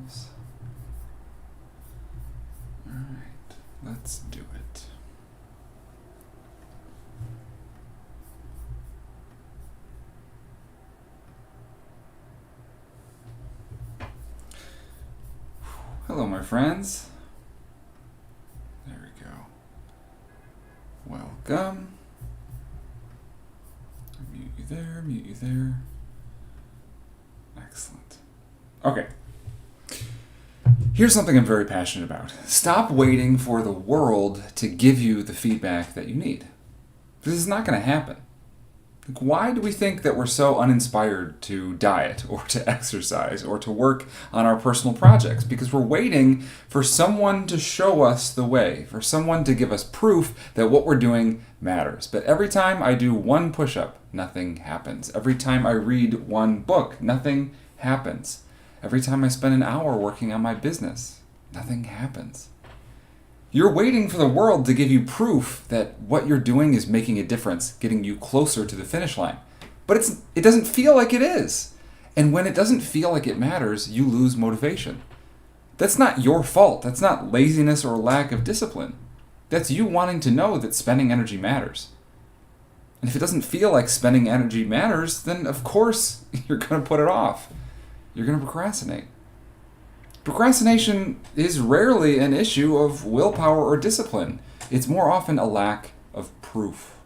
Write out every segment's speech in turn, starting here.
ourselves. All right, let's do it. Hello, my friends. There we go. Welcome. Mute you there, mute you there. Excellent. Okay. Here's something I'm very passionate about. Stop waiting for the world to give you the feedback that you need. This is not going to happen. Like, why do we think that we're so uninspired to diet or to exercise or to work on our personal projects? Because we're waiting for someone to show us the way, for someone to give us proof that what we're doing matters. But every time I do one push-up, nothing happens. Every time I read one book, nothing happens. Every time I spend an hour working on my business, nothing happens. You're waiting for the world to give you proof that what you're doing is making a difference, getting you closer to the finish line. But it doesn't feel like it is. And when it doesn't feel like it matters, you lose motivation. That's not your fault. That's not laziness or lack of discipline. That's you wanting to know that spending energy matters. And if it doesn't feel like spending energy matters, then of course you're going to put it off. You're going to procrastinate. Procrastination is rarely an issue of willpower or discipline. It's more often a lack of proof.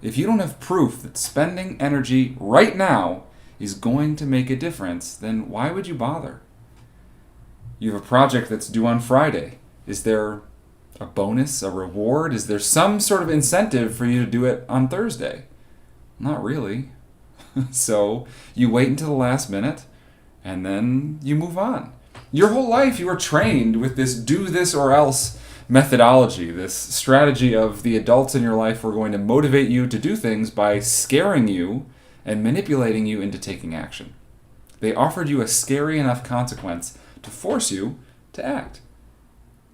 If you don't have proof that spending energy right now is going to make a difference, then why would you bother? You have a project that's due on Friday. Is there a bonus, a reward? Is there some sort of incentive for you to do it on Thursday? Not really. So you wait until the last minute and then you move on. Your whole life you were trained with this do this or else methodology, this strategy of the adults in your life were going to motivate you to do things by scaring you and manipulating you into taking action. They offered you a scary enough consequence to force you to act.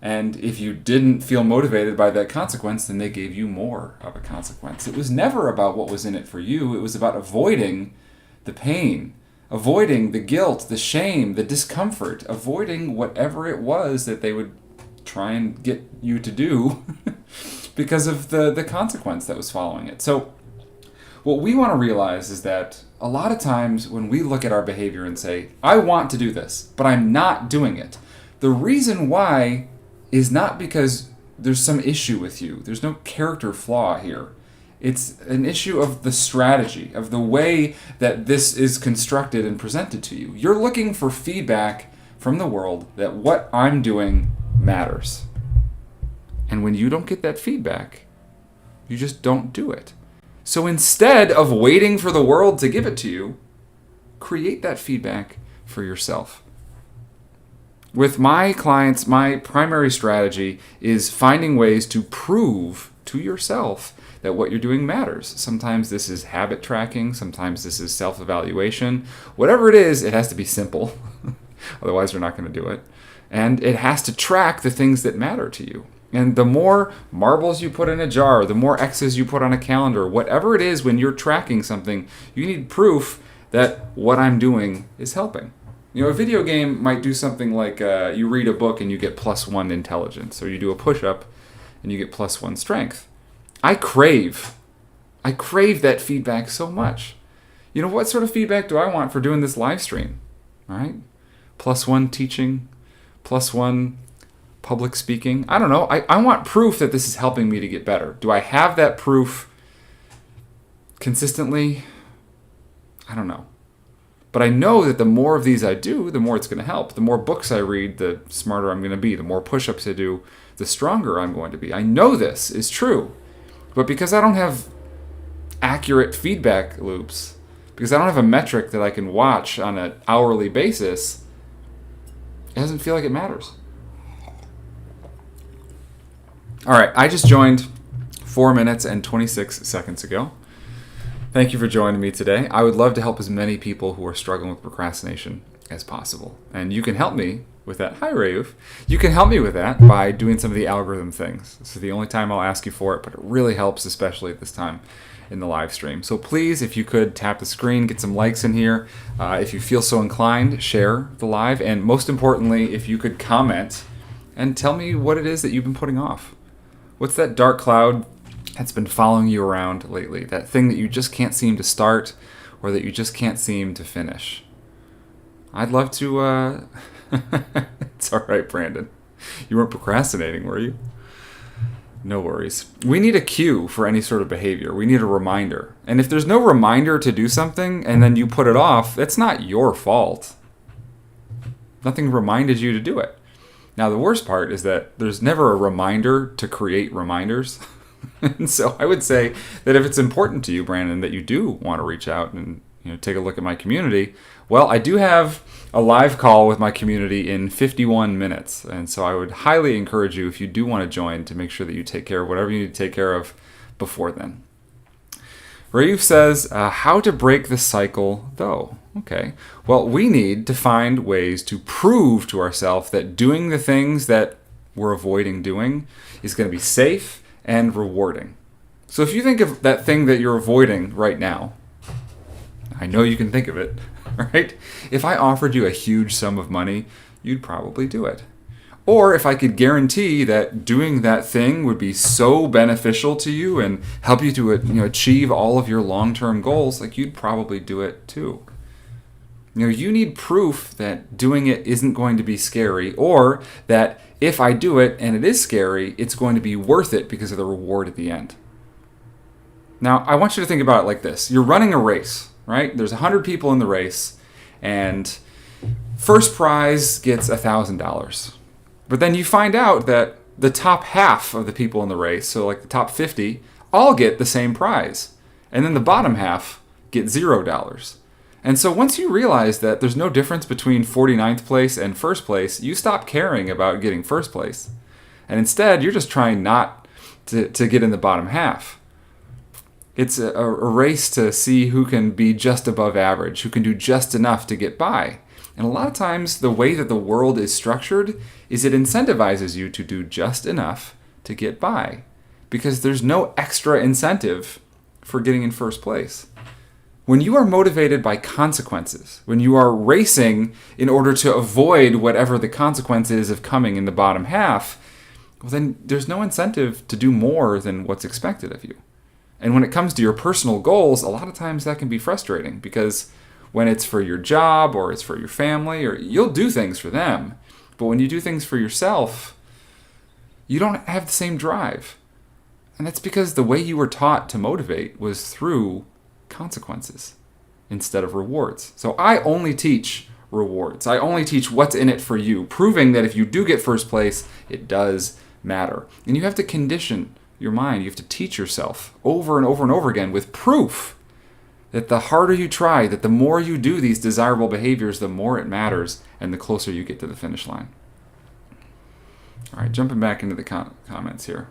And if you didn't feel motivated by that consequence, then they gave you more of a consequence. It was never about what was in it for you. It was about avoiding the pain, avoiding the guilt, the shame, the discomfort, avoiding whatever it was that they would try and get you to do because of the consequence that was following it. So what we want to realize is that a lot of times when we look at our behavior and say, I want to do this, but I'm not doing it, the reason why is not because there's some issue with you. There's no character flaw here. It's an issue of the strategy, of the way that this is constructed and presented to you. You're looking for feedback from the world that what I'm doing matters. And when you don't get that feedback, you just don't do it. So instead of waiting for the world to give it to you, create that feedback for yourself. With my clients, my primary strategy is finding ways to prove to yourself that what you're doing matters. Sometimes this is habit tracking, sometimes this is self-evaluation. Whatever it is, it has to be simple. Otherwise, you're not going to do it. And it has to track the things that matter to you. And the more marbles you put in a jar, the more X's you put on a calendar, whatever it is when you're tracking something, you need proof that what I'm doing is helping. You know, a video game might do something like you read a book and you get +1 intelligence, or you do a push-up and you get +1 strength. I crave that feedback so much. You know, what sort of feedback do I want for doing this live stream? All right? +1 teaching, +1 public speaking. I don't know. I want proof that this is helping me to get better. Do I have that proof consistently? I don't know. But I know that the more of these I do, the more it's going to help. The more books I read, the smarter I'm going to be. The more push-ups I do, the stronger I'm going to be. I know this is true. But because I don't have accurate feedback loops, because I don't have a metric that I can watch on an hourly basis, it doesn't feel like it matters. All right, I just joined 4 minutes and 26 seconds ago. Thank you for joining me today. I would love to help as many people who are struggling with procrastination as possible. And you can help me with that. Hi, Rayouf. You can help me with that by doing some of the algorithm things. This is the only time I'll ask you for it, but it really helps, especially at this time. in the live stream. So please, if you could tap the screen, get some likes in here. If you feel so inclined, share the live. And most importantly, if you could comment and tell me what it is that you've been putting off. What's that dark cloud that's been following you around lately? That thing that you just can't seem to start or that you just can't seem to finish? I'd love to... It's all right, Brandon. You weren't procrastinating, were you? No worries. We need a cue for any sort of behavior. We need a reminder. And if there's no reminder to do something and then you put it off, that's not your fault. Nothing reminded you to do it. Now, the worst part is that there's never a reminder to create reminders. And so I would say that if it's important to you, Brandon, that you do want to reach out and take a look at my community, well, I do have a live call with my community in 51 minutes. And so I would highly encourage you, if you do want to join, to make sure that you take care of whatever you need to take care of before then. Raif says, how to break the cycle, though? Okay. Well, we need to find ways to prove to ourselves that doing the things that we're avoiding doing is going to be safe and rewarding. So if you think of that thing that you're avoiding right now, I know you can think of it, right? If I offered you a huge sum of money, you'd probably do it. Or if I could guarantee that doing that thing would be so beneficial to you and help you to achieve all of your long-term goals, like you'd probably do it too. You need proof that doing it isn't going to be scary, or that if I do it and it is scary, it's going to be worth it because of the reward at the end. Now, I want you to think about it like this. You're running a race, right? There's 100 people in the race, and first prize gets $1,000. But then you find out that the top half of the people in the race, so like the top 50, all get the same prize. And then the bottom half get $0. And so once you realize that there's no difference between 49th place and first place, you stop caring about getting first place. And instead, you're just trying not to get in the bottom half. It's a race to see who can be just above average, who can do just enough to get by. And a lot of times, the way that the world is structured is it incentivizes you to do just enough to get by, because there's no extra incentive for getting in first place. When you are motivated by consequences, when you are racing in order to avoid whatever the consequence is of coming in the bottom half, well, then there's no incentive to do more than what's expected of you. And when it comes to your personal goals, a lot of times that can be frustrating, because when it's for your job or it's for your family, or you'll do things for them, but when you do things for yourself, you don't have the same drive. And that's because the way you were taught to motivate was through consequences instead of rewards. So I only teach rewards. I only teach what's in it for you, proving that if you do get first place, it does matter. And you have to condition your mind. You have to teach yourself over and over and over again with proof that the harder you try, that the more you do these desirable behaviors, the more it matters and the closer you get to the finish line. All right, jumping back into the comments here.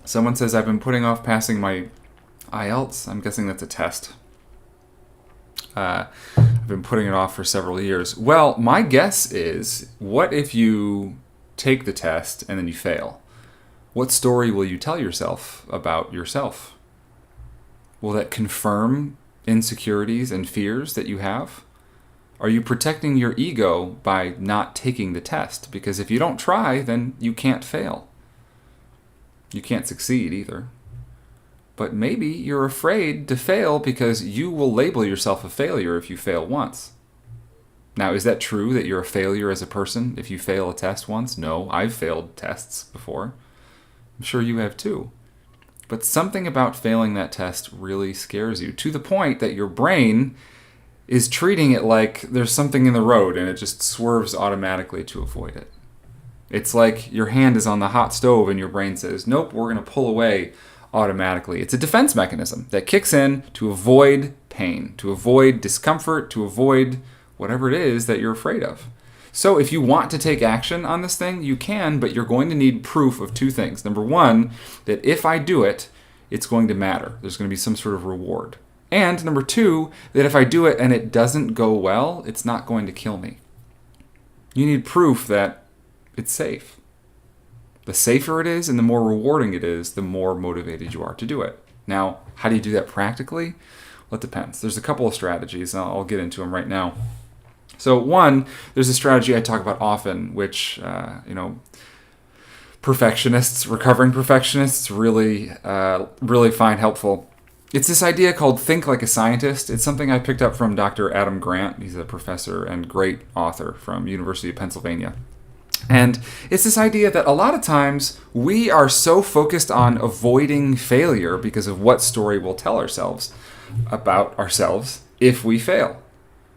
Someone says, I've been putting off passing my IELTS. I'm guessing that's a test. I've been putting it off for several years. Well, my guess is, what if you take the test and then you fail? What story will you tell yourself about yourself? Will that confirm insecurities and fears that you have? Are you protecting your ego by not taking the test? Because if you don't try, then you can't fail. You can't succeed either. But maybe you're afraid to fail because you will label yourself a failure if you fail once. Now, is that true that you're a failure as a person if you fail a test once? No, I've failed tests before. I'm sure you have too. But something about failing that test really scares you, to the point that your brain is treating it like there's something in the road and it just swerves automatically to avoid it. It's like your hand is on the hot stove and your brain says, nope, we're going to pull away automatically. It's a defense mechanism that kicks in to avoid pain, to avoid discomfort, to avoid whatever it is that you're afraid of. So if you want to take action on this thing, you can, but you're going to need proof of two things. Number one, that if I do it, it's going to matter. There's going to be some sort of reward. And number two, that if I do it and it doesn't go well, it's not going to kill me. You need proof that it's safe. The safer it is and the more rewarding it is, the more motivated you are to do it. Now, how do you do that practically? Well, it depends. There's a couple of strategies, and I'll get into them right now. So one, there's a strategy I talk about often, which, recovering perfectionists really find helpful. It's this idea called think like a scientist. It's something I picked up from Dr. Adam Grant. He's a professor and great author from University of Pennsylvania. And it's this idea that a lot of times we are so focused on avoiding failure because of what story we'll tell ourselves about ourselves if we fail.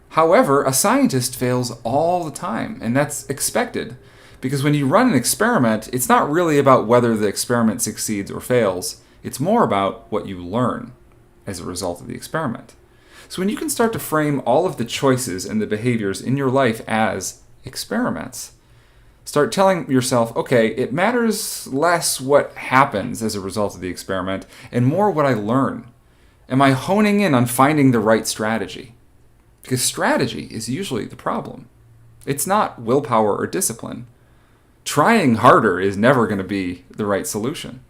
However, a scientist fails all the time, and that's expected. Because when you run an experiment, it's not really about whether the experiment succeeds or fails. It's more about what you learn as a result of the experiment. So when you can start to frame all of the choices and the behaviors in your life as experiments, start telling yourself, okay, it matters less what happens as a result of the experiment and more what I learn. Am I honing in on finding the right strategy? Because strategy is usually the problem. It's not willpower or discipline. Trying harder is never going to be the right solution.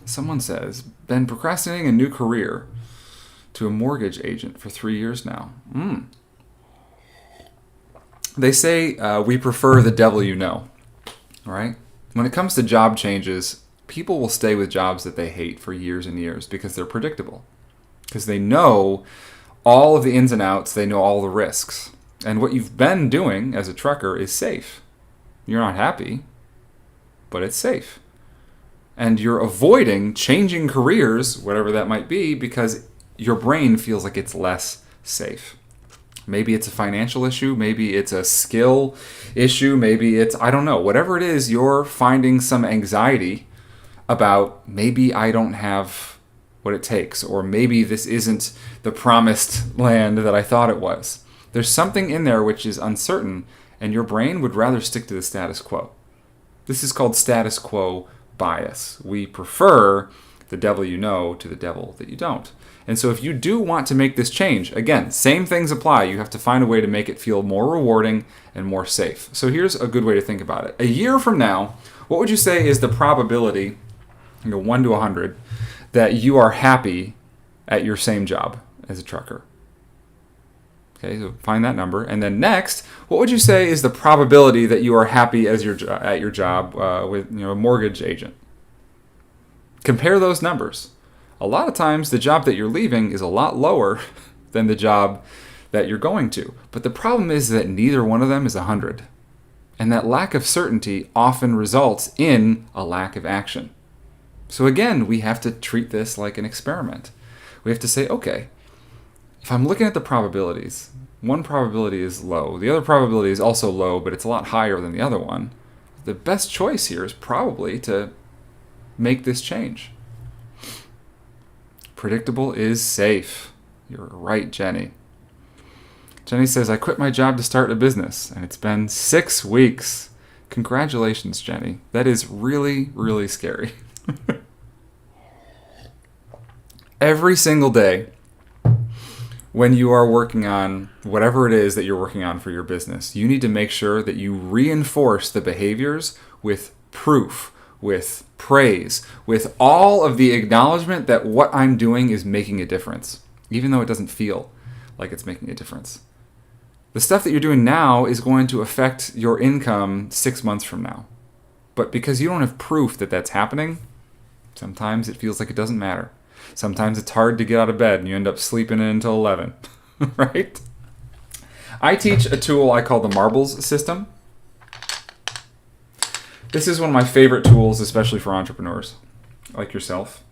Someone says, been procrastinating a new career to a mortgage agent for 3 years now. They say we prefer the devil you know. All right? When it comes to job changes, people will stay with jobs that they hate for years and years because they're predictable. Because they know all of the ins and outs, they know all the risks. And what you've been doing as a trucker is safe. You're not happy, but it's safe. And you're avoiding changing careers, whatever that might be, because your brain feels like it's less safe. Maybe it's a financial issue, maybe it's a skill issue, maybe it's, I don't know, whatever it is, you're finding some anxiety about maybe I don't have what it takes, or maybe this isn't the promised land that I thought it was. There's something in there which is uncertain, and your brain would rather stick to the status quo. This is called status quo bias. We prefer the devil you know to the devil that you don't. And so if you do want to make this change, again, same things apply. You have to find a way to make it feel more rewarding and more safe. So here's a good way to think about it. A year from now, what would you say is the probability, 1 to 100, that you are happy at your same job as a trucker? Okay, so find that number. And then next, what would you say is the probability that you are happy at your job with a mortgage agent? Compare those numbers. A lot of times, the job that you're leaving is a lot lower than the job that you're going to. But the problem is that neither one of them is 100. And that lack of certainty often results in a lack of action. So again, we have to treat this like an experiment. We have to say, okay, if I'm looking at the probabilities, one probability is low. The other probability is also low, but it's a lot higher than the other one. The best choice here is probably to make this change. Predictable is safe. You're right, Jenny. Jenny says, I quit my job to start a business, and it's been 6 weeks. Congratulations, Jenny. That is really, really scary. Every single day, when you are working on whatever it is that you're working on for your business, you need to make sure that you reinforce the behaviors with proof, with praise, with all of the acknowledgement that what I'm doing is making a difference, even though it doesn't feel like it's making a difference. The stuff that you're doing now is going to affect your income 6 months from now. But because you don't have proof that that's happening, sometimes it feels like it doesn't matter. Sometimes it's hard to get out of bed and you end up sleeping in until 11, right? I teach a tool I call the marbles system. This is one of my favorite tools, especially for entrepreneurs like yourself,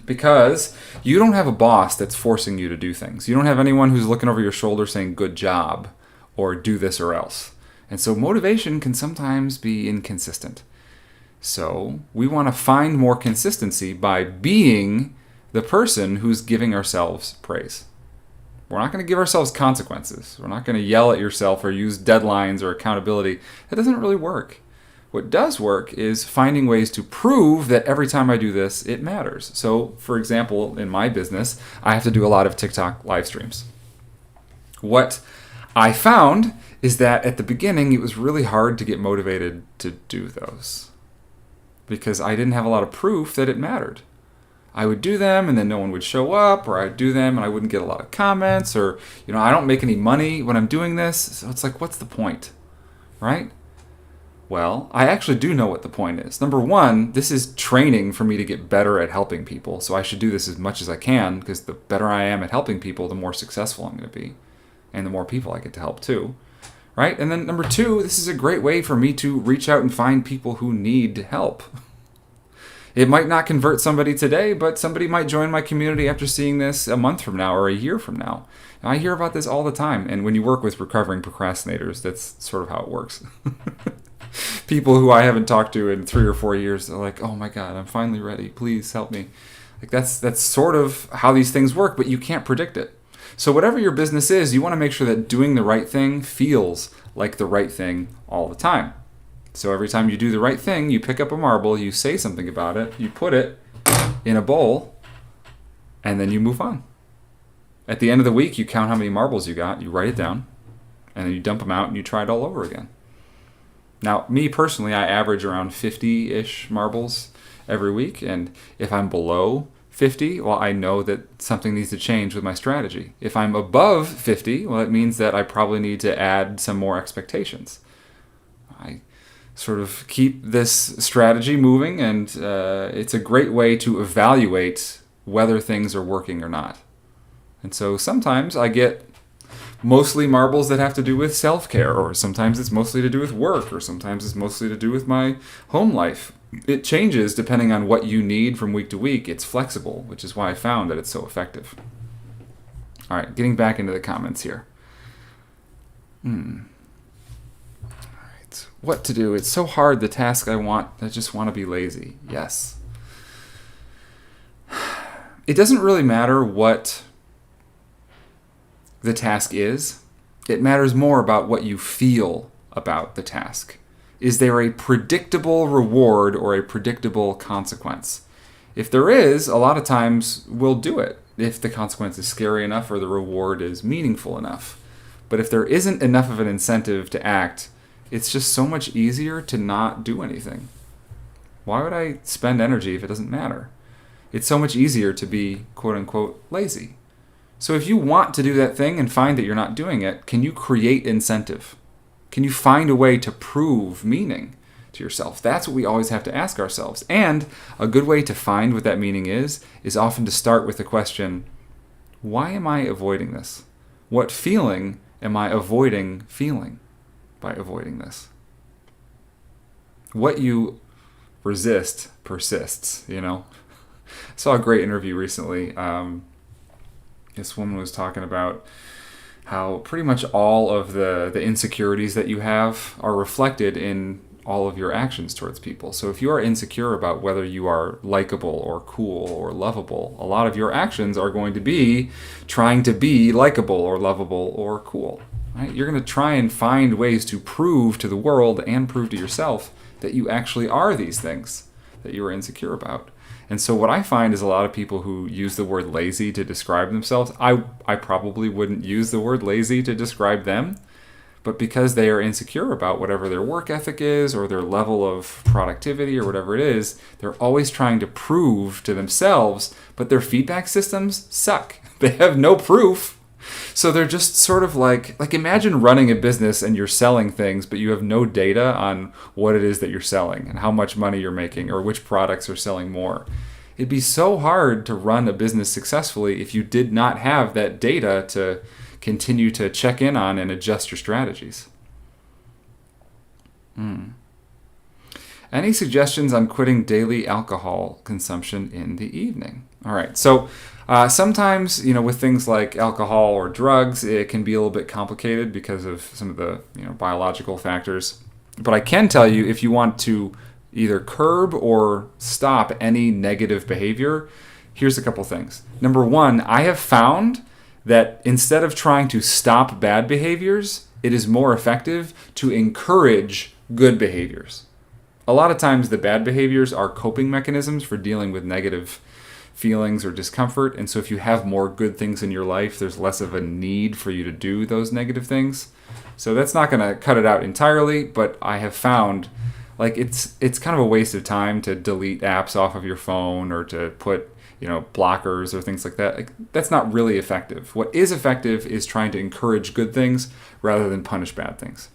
because you don't have a boss that's forcing you to do things. You don't have anyone who's looking over your shoulder saying, good job, or do this or else. And so motivation can sometimes be inconsistent. So we want to find more consistency by being the person who's giving ourselves praise. We're not going to give ourselves consequences. We're not going to yell at yourself or use deadlines or accountability. That doesn't really work. What does work is finding ways to prove that every time I do this, it matters. So, for example, in my business, I have to do a lot of TikTok live streams. What I found is that at the beginning it was really hard to get motivated to do those because I didn't have a lot of proof that it mattered. I would do them and then no one would show up, or I'd do them and I wouldn't get a lot of comments, or, I don't make any money when I'm doing this. So it's like, what's the point, right? Well, I actually do know what the point is. Number one, this is training for me to get better at helping people. So I should do this as much as I can, because the better I am at helping people, the more successful I'm going to be. And the more people I get to help too. Right? And then number two, this is a great way for me to reach out and find people who need help. It might not convert somebody today, but somebody might join my community after seeing this a month from now or a year from now. And I hear about this all the time. And when you work with recovering procrastinators, that's sort of how it works. People who I haven't talked to in 3 or 4 years are like, oh my God, I'm finally ready. Please help me. Like that's sort of how these things work, but you can't predict it. So whatever your business is, you want to make sure that doing the right thing feels like the right thing all the time. So every time you do the right thing, you pick up a marble, you say something about it, you put it in a bowl, and then you move on. At the end of the week, you count how many marbles you got, you write it down, and then you dump them out and you try it all over again. Now, me personally, I average around 50-ish marbles every week, and if I'm below 50, well, I know that something needs to change with my strategy. If I'm above 50, well, it means that I probably need to add some more expectations. I sort of keep this strategy moving, and it's a great way to evaluate whether things are working or not. And so sometimes I get mostly marbles that have to do with self-care, or sometimes it's mostly to do with work, or sometimes it's mostly to do with my home life. It changes depending on what you need from week to week. It's flexible, which is why I found that it's so effective. All right, getting back into the comments here. What to do? It's so hard, the task I just want to be lazy. Yes. It doesn't really matter what the task is. It matters more about what you feel about the task. Is there a predictable reward or a predictable consequence? If there is, a lot of times we'll do it if the consequence is scary enough or the reward is meaningful enough. But if there isn't enough of an incentive to act, it's just so much easier to not do anything. Why would I spend energy if it doesn't matter? It's so much easier to be, quote unquote, lazy. So if you want to do that thing and find that you're not doing it, can you create incentive? Can you find a way to prove meaning to yourself? That's what we always have to ask ourselves. And a good way to find what that meaning is often to start with the question, why am I avoiding this? What feeling am I avoiding feeling by avoiding this? What you resist persists, I saw a great interview recently. This woman was talking about how pretty much all of the insecurities that you have are reflected in all of your actions towards people. So if you are insecure about whether you are likable or cool or lovable, a lot of your actions are going to be trying to be likable or lovable or cool. Right? You're going to try and find ways to prove to the world and prove to yourself that you actually are these things that you are insecure about. And so what I find is a lot of people who use the word lazy to describe themselves, I probably wouldn't use the word lazy to describe them, but because they are insecure about whatever their work ethic is or their level of productivity or whatever it is, they're always trying to prove to themselves, but their feedback systems suck. They have no proof. So they're just sort of like imagine running a business and you're selling things, but you have no data on what it is that you're selling and how much money you're making or which products are selling more. It'd be so hard to run a business successfully if you did not have that data to continue to check in on and adjust your strategies. Any suggestions on quitting daily alcohol consumption in the evening? All right, so sometimes, with things like alcohol or drugs, it can be a little bit complicated because of some of the biological factors. But I can tell you, if you want to either curb or stop any negative behavior, here's a couple things. Number one, I have found that instead of trying to stop bad behaviors, it is more effective to encourage good behaviors. A lot of times the bad behaviors are coping mechanisms for dealing with negative feelings or discomfort. And so if you have more good things in your life, there's less of a need for you to do those negative things. So that's not going to cut it out entirely, but I have found like it's kind of a waste of time to delete apps off of your phone or to put blockers or things like that. Like, that's not really effective. What is effective is trying to encourage good things rather than punish bad things.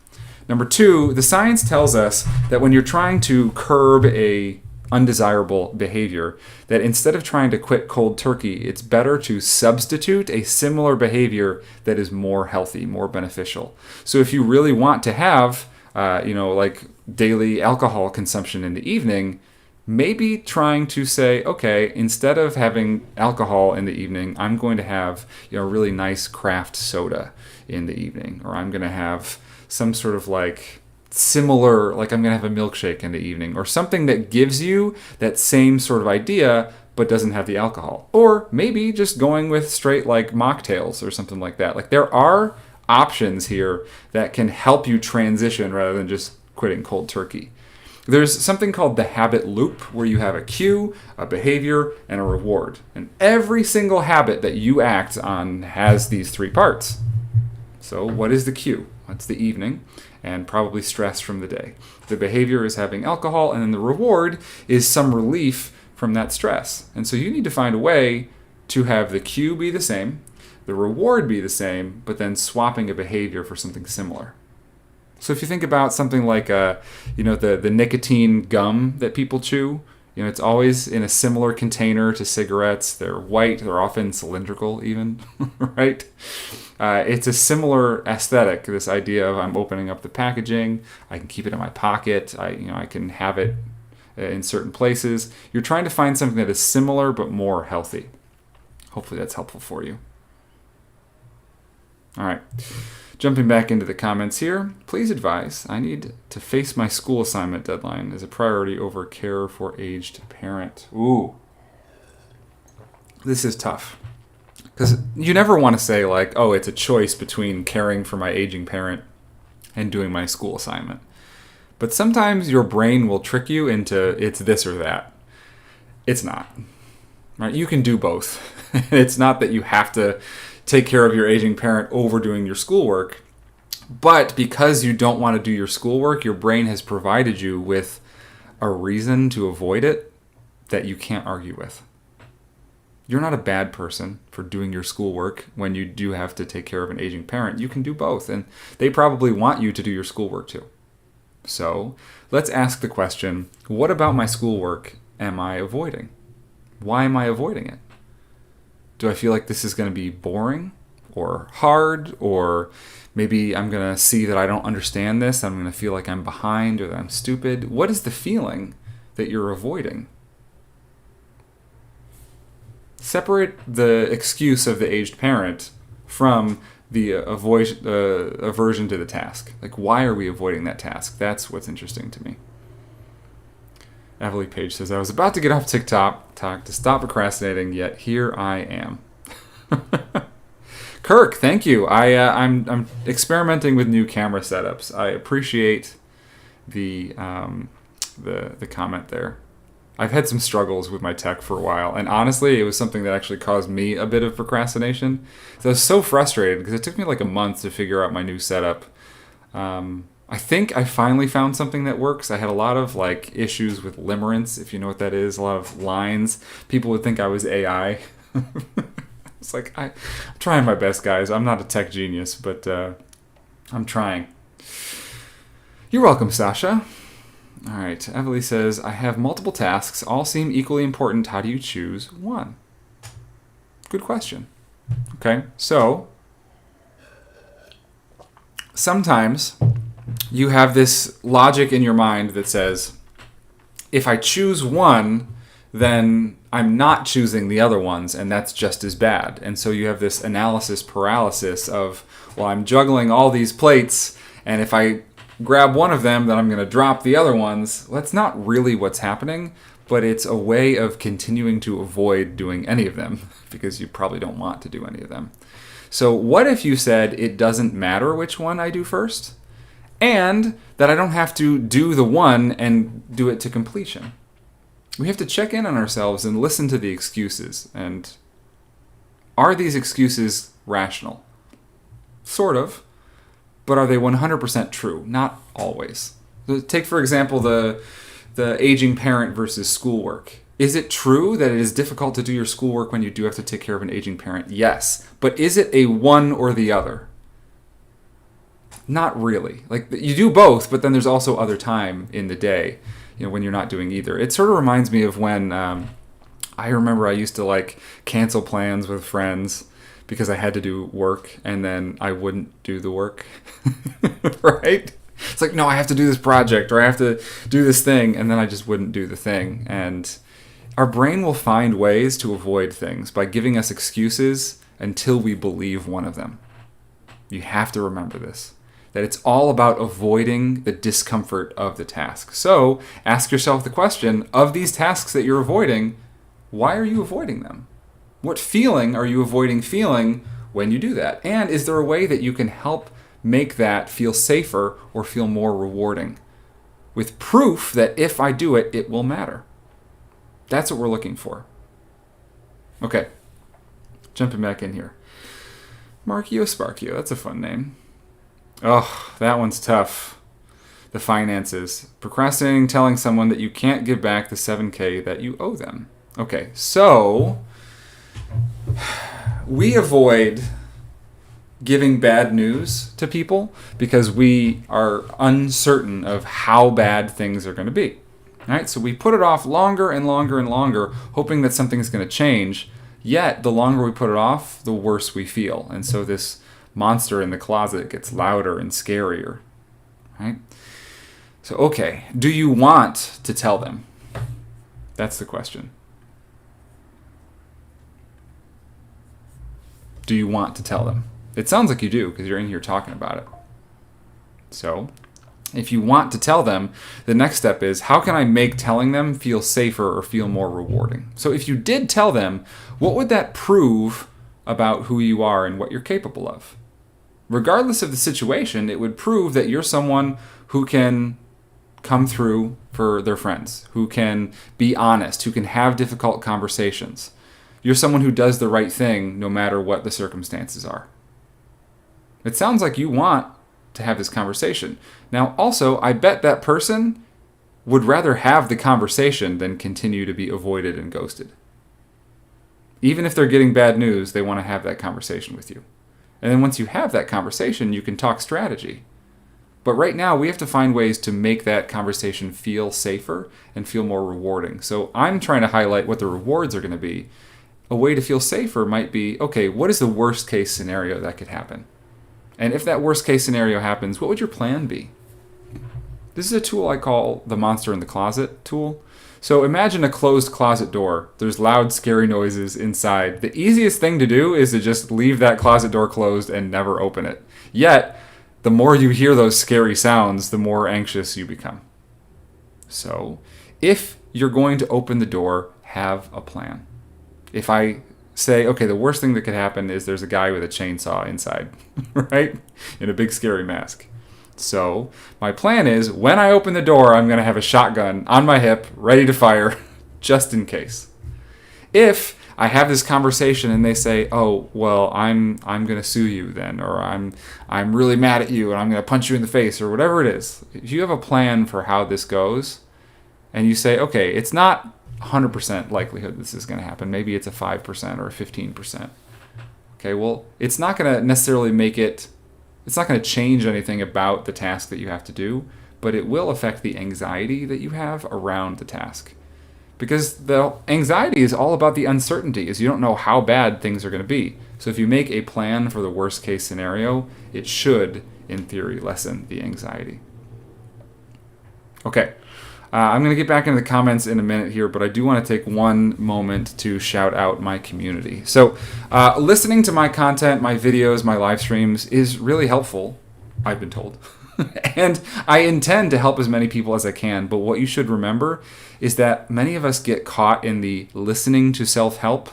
Number two, the science tells us that when you're trying to curb a undesirable behavior, that instead of trying to quit cold turkey, it's better to substitute a similar behavior that is more healthy, more beneficial. So if you really want to have, like daily alcohol consumption in the evening, maybe trying to say, okay, instead of having alcohol in the evening, I'm going to have a really nice craft soda in the evening, or I'm going to have some sort of like similar, like I'm going to have a milkshake in the evening, or something that gives you that same sort of idea but doesn't have the alcohol. Or maybe just going with straight like mocktails or something like that. Like there are options here that can help you transition rather than just quitting cold turkey. There's something called the habit loop, where you have a cue, a behavior, and a reward. And every single habit that you act on has these three parts. So what is the cue? It's the evening, and probably stress from the day. The behavior is having alcohol, and then the reward is some relief from that stress. And so you need to find a way to have the cue be the same, the reward be the same, but then swapping a behavior for something similar. So if you think about something like the nicotine gum that people chew, it's always in a similar container to cigarettes. They're white, they're often cylindrical even, right? It's a similar aesthetic, this idea of I'm opening up the packaging, I can keep it in my pocket, I can have it in certain places. You're trying to find something that is similar but more healthy. Hopefully that's helpful for you. All right. Jumping back into the comments here, please advise, I need to face my school assignment deadline as a priority over care for aged parent. Ooh, this is tough. Because you never want to say like, oh, it's a choice between caring for my aging parent and doing my school assignment. But sometimes your brain will trick you into it's this or that. It's not. Right? You can do both. It's not that you have to take care of your aging parent over doing your schoolwork. But because you don't want to do your schoolwork, your brain has provided you with a reason to avoid it that you can't argue with. You're not a bad person for doing your schoolwork when you do have to take care of an aging parent. You can do both, and they probably want you to do your schoolwork too. So let's ask the question, what about my schoolwork am I avoiding? Why am I avoiding it? Do I feel like this is going to be boring or hard, or maybe I'm going to see that I don't understand this, I'm going to feel like I'm behind or that I'm stupid? What is the feeling that you're avoiding? Separate the excuse of the aged parent from the aversion to the task. Like, why are we avoiding that task? That's what's interesting to me. Everly Page says, I was about to get off TikTok to stop procrastinating, yet here I am. Kirk, thank you. I'm experimenting with new camera setups. I appreciate the comment there. I've had some struggles with my tech for a while, and honestly, it was something that actually caused me a bit of procrastination. So I was so frustrated because it took me like a month to figure out my new setup. I think I finally found something that works. I had a lot of like issues with limerence, if you know what that is, a lot of lines. People would think I was AI. It's like, I'm trying my best, guys. I'm not a tech genius, but I'm trying. You're welcome, Sasha. All right, Everly says, I have multiple tasks. All seem equally important. How do you choose one? Good question. Okay, so sometimes you have this logic in your mind that says, if I choose one, then I'm not choosing the other ones, and that's just as bad. And so you have this analysis paralysis of, well, I'm juggling all these plates, and if I grab one of them, then I'm going to drop the other ones. Well, that's not really what's happening, but it's a way of continuing to avoid doing any of them because you probably don't want to do any of them. So what if you said it doesn't matter which one I do first, and that I don't have to do the one and do it to completion? We have to check in on ourselves and listen to the excuses. And are these excuses rational? Sort of. but are they 100% true? Not always. Take, for example, the aging parent versus schoolwork. Is it true that it is difficult to do your schoolwork when you do have to take care of an aging parent? Yes. But is it a one or the other? Not really. Like, you do both, but then there's also other time in the day, when you're not doing either. It sort of reminds me of when I remember I used to cancel plans with friends because I had to do work, and then I wouldn't do the work. Right? It's like, no, I have to do this project, or I have to do this thing, and then I just wouldn't do the thing. And our brain will find ways to avoid things by giving us excuses until we believe one of them. You have to remember this, that it's all about avoiding the discomfort of the task. So ask yourself the question, of these tasks that you're avoiding, why are you avoiding them? What feeling are you avoiding feeling when you do that? And is there a way that you can help make that feel safer or feel more rewarding, with proof that if I do it, it will matter? That's what we're looking for. Okay, jumping back in here. Markio Sparkio, that's a fun name. Oh, that one's tough. The finances. Procrastinating telling someone that you can't give back the $7,000 that you owe them. Okay, so we avoid giving bad news to people because we are uncertain of how bad things are going to be. All right, so we put it off longer and longer and longer, hoping that something is going to change. Yet, the longer we put it off, the worse we feel. And so this monster in the closet gets louder and scarier. Right? So, okay, do you want to tell them? That's the question. Do you want to tell them? It sounds like you do, because you're in here talking about it. So, if you want to tell them, the next step is, how can I make telling them feel safer or feel more rewarding? So if you did tell them, what would that prove about who you are and what you're capable of? Regardless of the situation, it would prove that you're someone who can come through for their friends, who can be honest, who can have difficult conversations. You're someone who does the right thing no matter what the circumstances are. It sounds like you want to have this conversation. Now, also, I bet that person would rather have the conversation than continue to be avoided and ghosted. Even if they're getting bad news, they want to have that conversation with you. And then once you have that conversation, you can talk strategy. But right now, we have to find ways to make that conversation feel safer and feel more rewarding. So I'm trying to highlight what the rewards are going to be. A way to feel safer might be, okay, what is the worst case scenario that could happen? And if that worst case scenario happens, what would your plan be? This is a tool I call the monster in the closet tool. So imagine a closed closet door. There's loud, scary noises inside. The easiest thing to do is to just leave that closet door closed and never open it. Yet, the more you hear those scary sounds, the more anxious you become. So, if you're going to open the door, have a plan. If I say, okay, the worst thing that could happen is there's a guy with a chainsaw inside, right? In a big scary mask. So my plan is, when I open the door, I'm going to have a shotgun on my hip, ready to fire, just in case. If I have this conversation and they say, oh, well, I'm going to sue you then, or I'm really mad at you and I'm going to punch you in the face, or whatever it is. If you have a plan for how this goes, and you say, okay, it's not 100% likelihood this is going to happen. Maybe it's a 5% or a 15%. Okay, well, it's not going to necessarily it's not going to change anything about the task that you have to do, but it will affect the anxiety that you have around the task. Because the anxiety is all about the uncertainty, is you don't know how bad things are going to be. So if you make a plan for the worst case scenario, it should, in theory, lessen the anxiety. Okay. I'm going to get back into the comments in a minute here, but I do want to take one moment to shout out my community. So listening to my content, my videos, my live streams is really helpful, I've been told. And I intend to help as many people as I can, but what you should remember is that many of us get caught in the listening to self-help,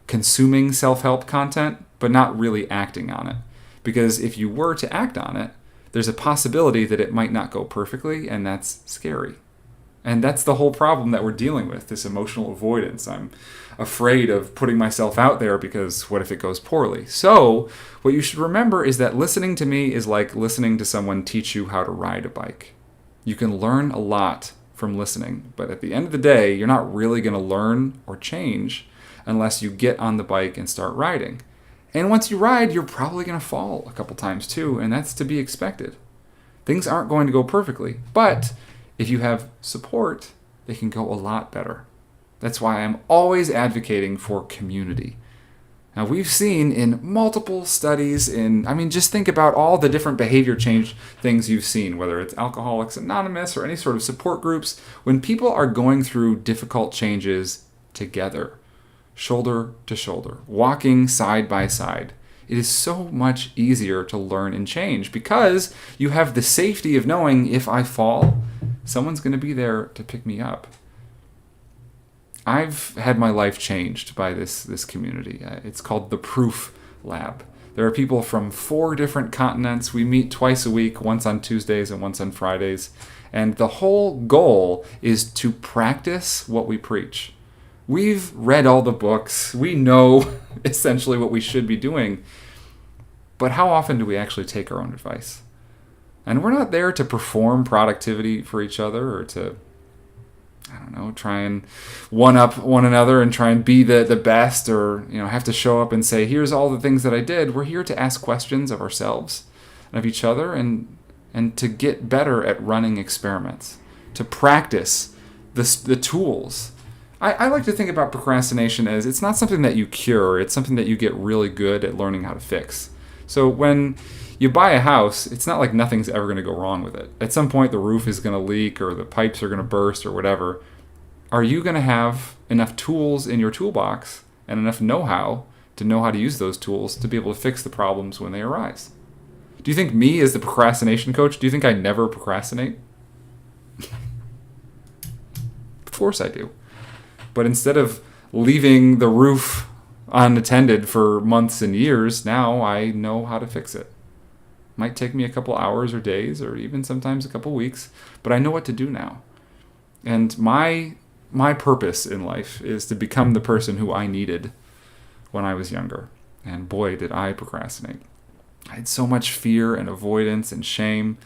consuming self-help content, but not really acting on it. Because if you were to act on it, there's a possibility that it might not go perfectly, and that's scary. And that's the whole problem that we're dealing with, this emotional avoidance. I'm afraid of putting myself out there because what if it goes poorly? So, what you should remember is that listening to me is like listening to someone teach you how to ride a bike. You can learn a lot from listening, but at the end of the day, you're not really going to learn or change unless you get on the bike and start riding. And once you ride, you're probably going to fall a couple times too, and that's to be expected. Things aren't going to go perfectly, but if you have support, they can go a lot better. That's why I'm always advocating for community. Now, we've seen in multiple studies just think about all the different behavior change things you've seen, whether it's Alcoholics Anonymous or any sort of support groups, when people are going through difficult changes together, shoulder to shoulder, walking side by side, it is so much easier to learn and change because you have the safety of knowing if I fall, someone's going to be there to pick me up. I've had my life changed by this community. It's called the Proof Lab. There are people from 4 different continents. We meet twice a week, once on Tuesdays and once on Fridays. And the whole goal is to practice what we preach. We've read all the books. We know essentially what we should be doing. But how often do we actually take our own advice? And we're not there to perform productivity for each other or to, try and one-up one another and try and be the best or, have to show up and say, here's all the things that I did. We're here to ask questions of ourselves and of each other and to get better at running experiments, to practice the tools. I like to think about procrastination as it's not something that you cure. It's something that you get really good at learning how to fix. So when you buy a house, it's not like nothing's ever going to go wrong with it. At some point, the roof is going to leak or the pipes are going to burst or whatever. Are you going to have enough tools in your toolbox and enough know-how to know how to use those tools to be able to fix the problems when they arise? Do you think me as the procrastination coach, do you think I never procrastinate? Of course I do. But instead of leaving the roof unattended for months and years, now I know how to fix it. Might take me a couple hours or days or even sometimes a couple weeks, but I know what to do now. And my purpose in life is to become the person who I needed when I was younger. And boy, did I procrastinate. I had so much fear and avoidance and shame.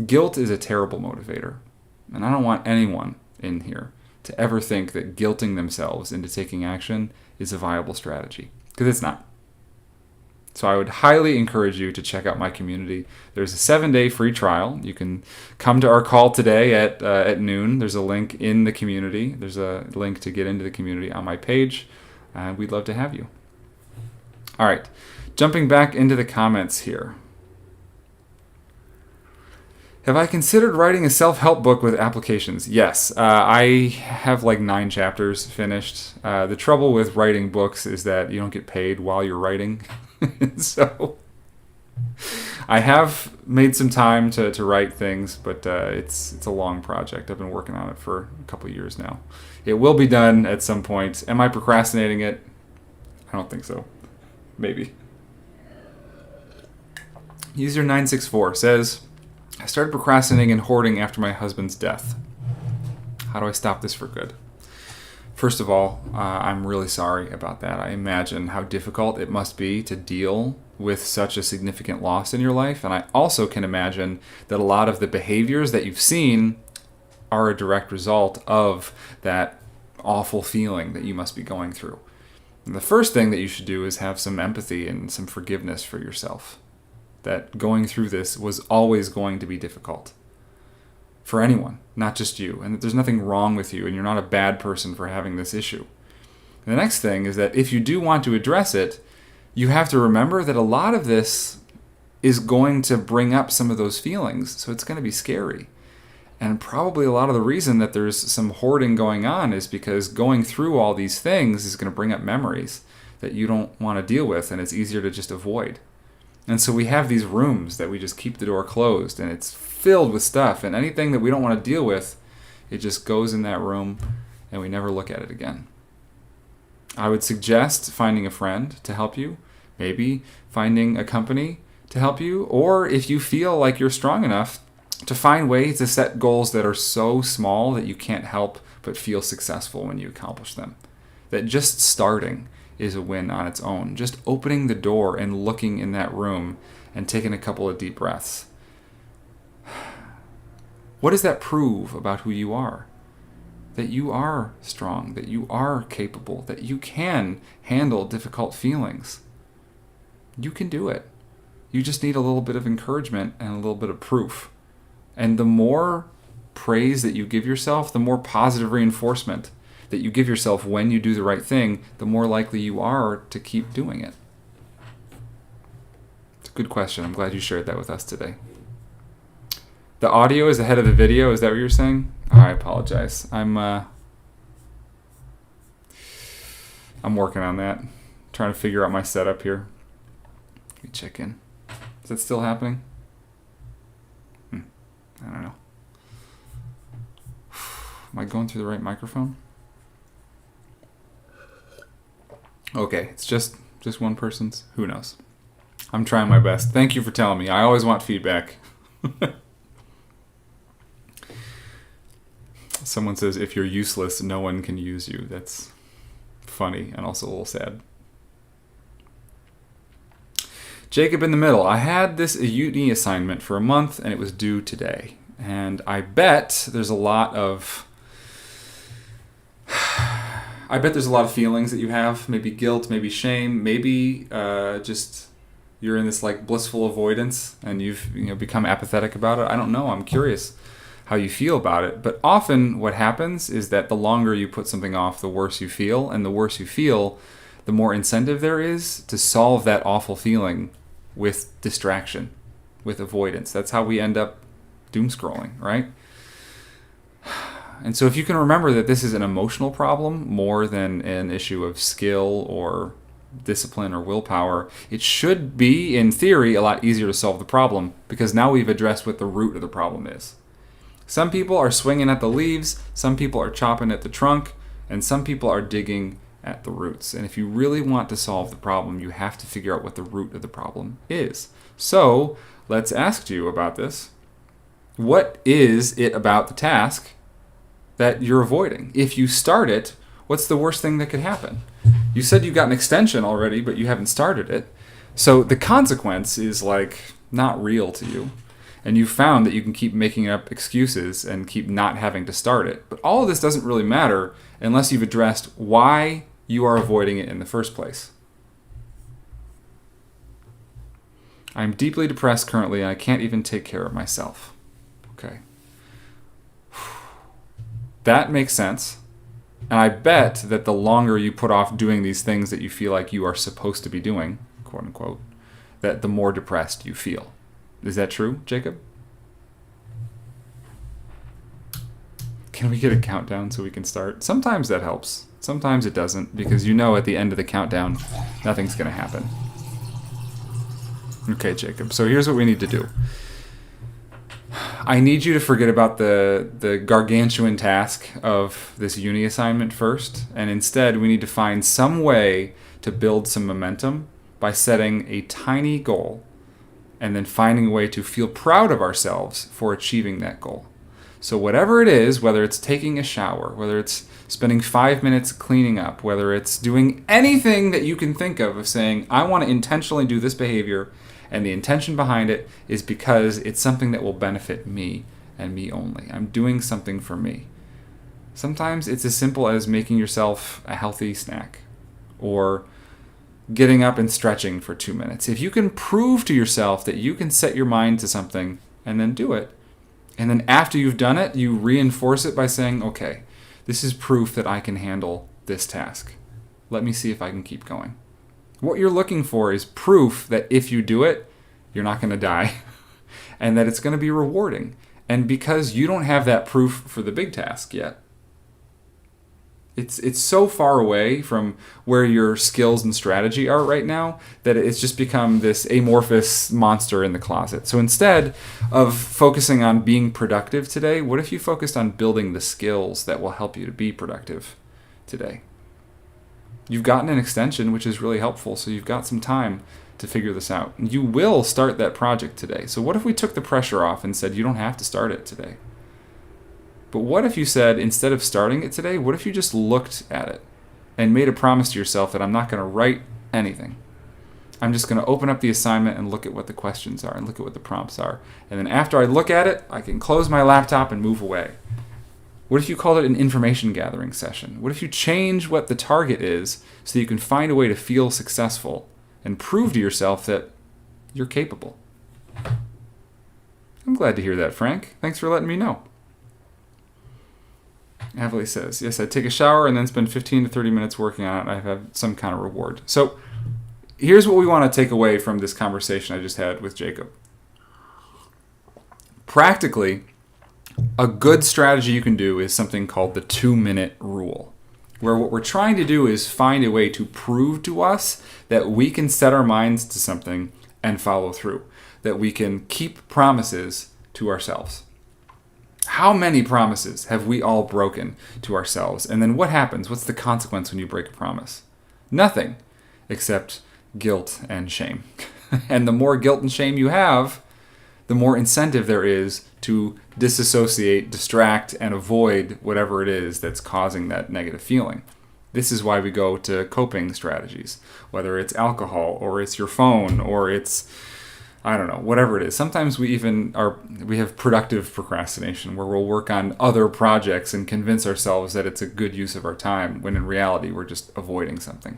Guilt is a terrible motivator. And I don't want anyone in here to ever think that guilting themselves into taking action is a viable strategy, because it's not. So I would highly encourage you to check out my community. There's a 7-day free trial. You can come to our call today at noon. There's a link in the community. There's a link to get into the community on my page. We'd love to have you. All right, jumping back into the comments here. Have I considered writing a self-help book with applications? Yes. I have like 9 chapters finished. The trouble with writing books is that you don't get paid while you're writing. So I have made some time to write things, but it's a long project. I've been working on it for a couple of years now. It will be done at some point. Am I procrastinating it? I don't think so. Maybe. User 964 says, I started procrastinating and hoarding after my husband's death. How do I stop this for good? First of all, I'm really sorry about that. I imagine how difficult it must be to deal with such a significant loss in your life. And I also can imagine that a lot of the behaviors that you've seen are a direct result of that awful feeling that you must be going through. And the first thing that you should do is have some empathy and some forgiveness for yourself. That going through this was always going to be difficult. For anyone, not just you. And that there's nothing wrong with you and you're not a bad person for having this issue. And the next thing is that if you do want to address it, you have to remember that a lot of this is going to bring up some of those feelings. So it's going to be scary. And probably a lot of the reason that there's some hoarding going on is because going through all these things is going to bring up memories that you don't want to deal with, and it's easier to just avoid. And so we have these rooms that we just keep the door closed, and it's filled with stuff, and anything that we don't want to deal with, it just goes in that room, and we never look at it again. I would suggest finding a friend to help you, maybe finding a company to help you, or if you feel like you're strong enough to find ways to set goals that are so small that you can't help but feel successful when you accomplish them. That just starting is a win on its own. Just opening the door and looking in that room and taking a couple of deep breaths. What does that prove about who you are? That you are strong, that you are capable, that you can handle difficult feelings. You can do it. You just need a little bit of encouragement and a little bit of proof. And the more praise that you give yourself, the more positive reinforcement that you give yourself when you do the right thing, the more likely you are to keep doing it. It's a good question. I'm glad you shared that with us today. The audio is ahead of the video. Is that what you're saying? I apologize. I'm working on that. Trying to figure out my setup here. Let me check in. Is that still happening? I don't know. Am I going through the right microphone? Okay, it's just one person's. Who knows? I'm trying my best. Thank you for telling me. I always want feedback. Someone says, if you're useless, no one can use you. That's funny and also a little sad. Jacob in the middle. I had this uni assignment for a month and it was due today. And I bet there's a lot of feelings that you have. Maybe guilt, maybe shame, maybe just you're in this like blissful avoidance and you've become apathetic about it. I don't know. I'm curious how you feel about it. But often what happens is that the longer you put something off, the worse you feel. And the worse you feel, the more incentive there is to solve that awful feeling with distraction, with avoidance. That's how we end up doom scrolling, right? And so if you can remember that this is an emotional problem more than an issue of skill or discipline or willpower, it should be, in theory, a lot easier to solve the problem because now we've addressed what the root of the problem is. Some people are swinging at the leaves, some people are chopping at the trunk, and some people are digging at the roots. And if you really want to solve the problem, you have to figure out what the root of the problem is. So let's ask you about this. What is it about the task that you're avoiding? If you start it, what's the worst thing that could happen? You said you got an extension already, but you haven't started it. So the consequence is like not real to you. And you found that you can keep making up excuses and keep not having to start it. But all of this doesn't really matter unless you've addressed why you are avoiding it in the first place. I'm deeply depressed currently and I can't even take care of myself. Okay. That makes sense. And I bet that the longer you put off doing these things that you feel like you are supposed to be doing, quote unquote, that the more depressed you feel. Is that true, Jacob? Can we get a countdown so we can start? Sometimes that helps. Sometimes it doesn't, because at the end of the countdown, nothing's going to happen. Okay, Jacob. So here's what we need to do. I need you to forget about the gargantuan task of this uni assignment first, and instead we need to find some way to build some momentum by setting a tiny goal and then finding a way to feel proud of ourselves for achieving that goal. So whatever it is, whether it's taking a shower, whether it's spending 5 minutes cleaning up, whether it's doing anything that you can think of saying, I want to intentionally do this behavior, and the intention behind it is because it's something that will benefit me and me only. I'm doing something for me. Sometimes it's as simple as making yourself a healthy snack or getting up and stretching for 2 minutes. If you can prove to yourself that you can set your mind to something and then do it, and then after you've done it, you reinforce it by saying, okay, this is proof that I can handle this task. Let me see if I can keep going. What you're looking for is proof that if you do it, you're not going to die and that it's going to be rewarding. And because you don't have that proof for the big task yet, it's so far away from where your skills and strategy are right now that it's just become this amorphous monster in the closet. So instead of focusing on being productive today, what if you focused on building the skills that will help you to be productive today? You've gotten an extension, which is really helpful, so you've got some time to figure this out. You will start that project today. So what if we took the pressure off and said you don't have to start it today? But what if you said, instead of starting it today, what if you just looked at it and made a promise to yourself that I'm not going to write anything. I'm just going to open up the assignment and look at what the questions are and look at what the prompts are. And then after I look at it, I can close my laptop and move away. What if you called it an information gathering session? What if you change what the target is so you can find a way to feel successful and prove to yourself that you're capable? I'm glad to hear that, Frank. Thanks for letting me know. Avali says, yes, I take a shower and then spend 15 to 30 minutes working on it. I have some kind of reward. So here's what we want to take away from this conversation I just had with Jacob. Practically, a good strategy you can do is something called the 2-minute rule, where what we're trying to do is find a way to prove to us that we can set our minds to something and follow through, that we can keep promises to ourselves. How many promises have we all broken to ourselves? And then what happens? What's the consequence when you break a promise? Nothing, except guilt and shame. And the more guilt and shame you have, the more incentive there is to disassociate, distract, and avoid whatever it is that's causing that negative feeling. This is why we go to coping strategies, whether it's alcohol or it's your phone or it's, I don't know, whatever it is. Sometimes we have productive procrastination where we'll work on other projects and convince ourselves that it's a good use of our time, when in reality we're just avoiding something.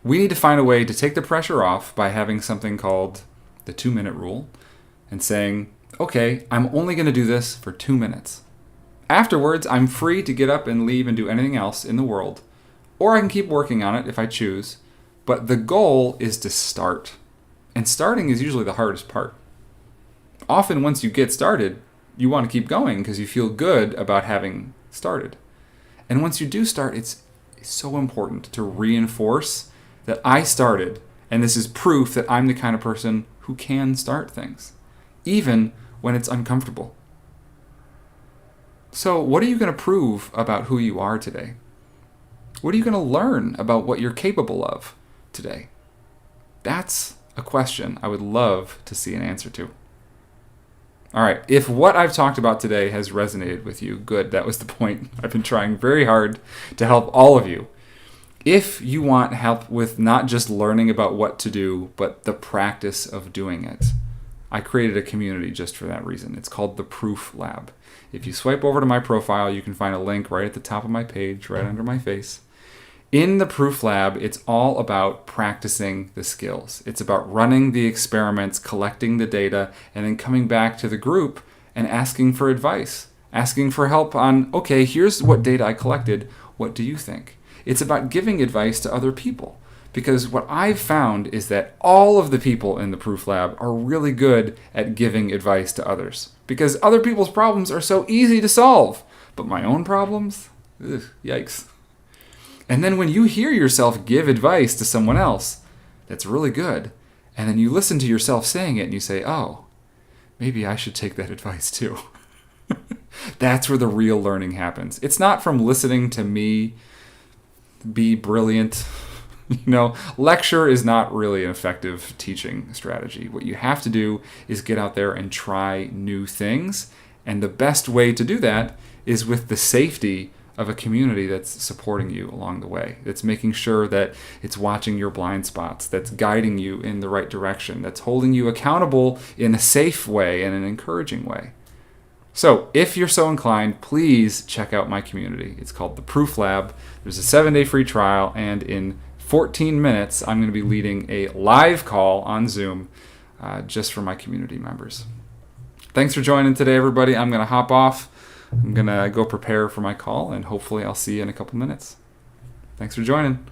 We need to find a way to take the pressure off by having something called the 2-minute rule and saying, okay, I'm only going to do this for 2 minutes. Afterwards, I'm free to get up and leave and do anything else in the world, or I can keep working on it if I choose. But the goal is to start. And starting is usually the hardest part. Often once you get started, you want to keep going because you feel good about having started. And once you do start, it's so important to reinforce that I started, and this is proof that I'm the kind of person who can start things, even when it's uncomfortable. So what are you going to prove about who you are today? What are you going to learn about what you're capable of today? That's a question I would love to see an answer to. All right, if what I've talked about today has resonated with you, good, that was the point. I've been trying very hard to help all of you. If you want help with not just learning about what to do, but the practice of doing it, I created a community just for that reason. It's called the Proof Lab. If you swipe over to my profile, you can find a link right at the top of my page, right under my face. In the Proof Lab, it's all about practicing the skills. It's about running the experiments, collecting the data, and then coming back to the group and asking for advice, asking for help on, okay, here's what data I collected. What do you think? It's about giving advice to other people. Because what I've found is that all of the people in the Proof Lab are really good at giving advice to others. Because other people's problems are so easy to solve. But my own problems? Ugh, yikes. And then when you hear yourself give advice to someone else that's really good, and then you listen to yourself saying it and you say, oh, maybe I should take that advice too. That's where the real learning happens. It's not from listening to me be brilliant. Lecture is not really an effective teaching strategy. What you have to do is get out there and try new things. And the best way to do that is with the safety of a community that's supporting you along the way, that's making sure that it's watching your blind spots, that's guiding you in the right direction, that's holding you accountable in a safe way and an encouraging way. So if you're so inclined, please check out my community. It's called the Proof Lab. There's a 7-day free trial, and in 14 minutes, I'm going to be leading a live call on Zoom just for my community members. Thanks for joining today, everybody. I'm going to hop off. I'm going to go prepare for my call, and hopefully I'll see you in a couple minutes. Thanks for joining.